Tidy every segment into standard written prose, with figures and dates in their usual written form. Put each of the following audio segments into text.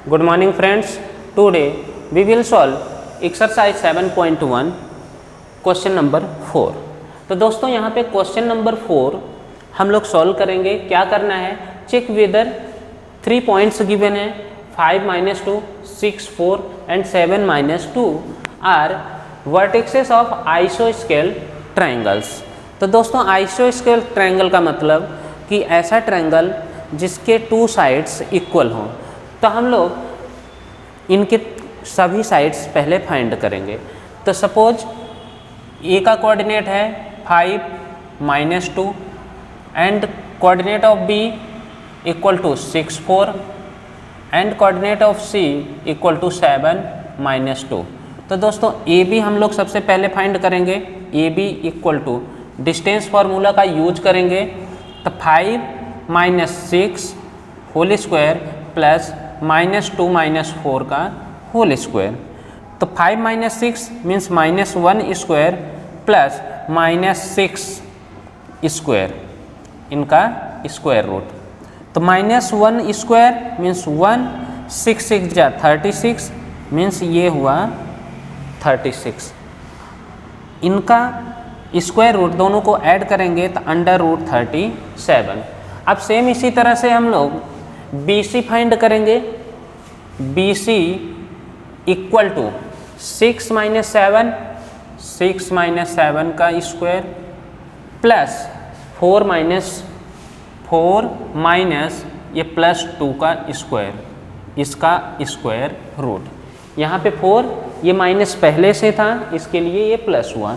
Good morning friends. Today we will solve exercise 7.1 question number 4। तो दोस्तों यहाँ पे क्वेश्चन नंबर 4 हम लोग सॉल्व करेंगे। क्या करना है, चेक वेदर 3 पॉइंट्स गिवन है 5 - 2, 6, 4 एंड 7 - 2 आर वर्टेक्सेस ऑफ आइसोस्केल ट्रायंगल्स। तो दोस्तों आइसोस्केल ट्रायंगल का मतलब कि ऐसा ट्रायंगल जिसके 2 साइड्स इक्वल हों। तो हम लोग इनके सभी साइड्स पहले फाइंड करेंगे। तो सपोज ए का कोऑर्डिनेट है 5 - 2 and coordinate of B equal to 6, 4 and coordinate of C equal to 7 - 2। तो दोस्तों ए बी हम लोग सबसे पहले फाइंड करेंगे। A B equal to distance formula का यूज करेंगे। तो 5 - 6 होल स्क्वायर प्लस -2 - 4 का होल स्क्वायर। तो 5 - 6 मीन्स -1 स्क्वायर प्लस -6 स्क्वायर, इनका स्क्वायर रूट। तो -1 स्क्वायर मीन्स 1, 6 6 जा 36 मीन्स ये हुआ 36। इनका स्क्वायर रूट दोनों को ऐड करेंगे तो √37। अब सेम इसी तरह से हम लोग BC फाइंड करेंगे। BC इक्वल टू 6 - 7, 6 - 7 का स्क्वायर प्लस 4 माइनस ये +2 का स्क्वायर, इसका स्क्वायर रूट। यहाँ पे 4 ये माइनस पहले से था, इसके लिए ये प्लस हुआ।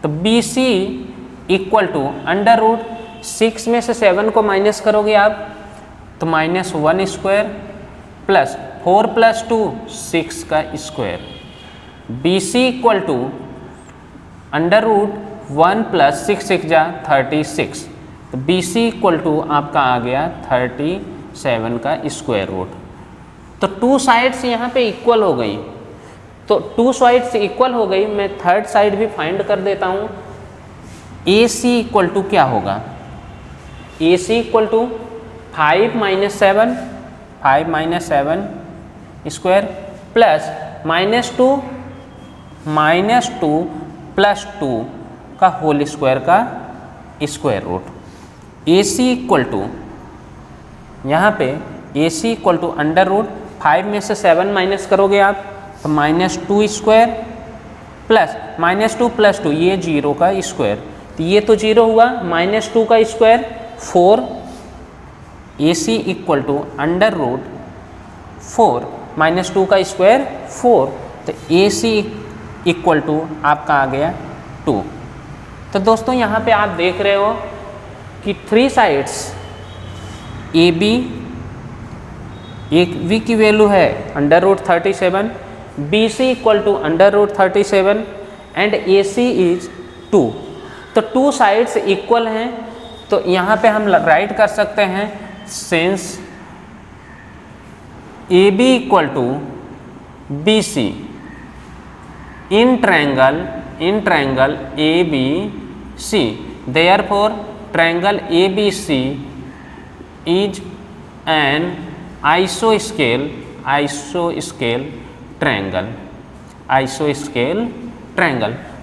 तो BC इक्वल टू √6 में से 7 को माइनस करोगे आप तो -1 स्क्वायर प्लस 4 + 2 6 का स्क्वायर। BC इक्वल टू √1 + 6 6 जा 36। तो BC इक्वल टू आपका आ गया 37 का स्क्वायर रूट। तो 2 साइड्स यहाँ पे इक्वल हो गई। तो 2 साइड्स इक्वल हो गई, मैं थर्ड साइड भी फाइंड कर देता हूँ। AC इक्वल टू क्या होगा, AC equal to 5 - 7 square plus -2 + 2 का होल स्क्वायर का square root. AC equal to यहाँ पे AC इक्वल टू √5 में से 7 माइनस करोगे आप तो -2 स्क्वायर प्लस -2 + 2 ये 0 का स्क्वायर। तो ये तो 0 हुआ, -2 का स्क्वायर 4। AC इक्वल टू √4 -2 का स्क्वायर 4। तो AC इक्वल टू आपका आ गया 2। तो दोस्तों यहाँ पे आप देख रहे हो कि 3 साइड्स AB, एक V की वैल्यू है √37, BC equal to √37 and AC is 2। तो 2 साइड्स इक्वल हैं। तो यहाँ पे हम राइट कर सकते हैं since AB equal to BC in triangle ABC, therefore triangle ABC is an आइसोस्केल ट्रायंगल।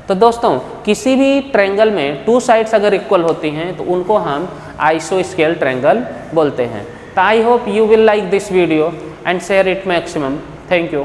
तो दोस्तों किसी भी ट्रायंगल में 2 साइड्स अगर इक्वल होती हैं तो उनको हम आइसोस्केल ट्रायंगल बोलते हैं। तो I hope you will like this video and share it maximum. Thank you.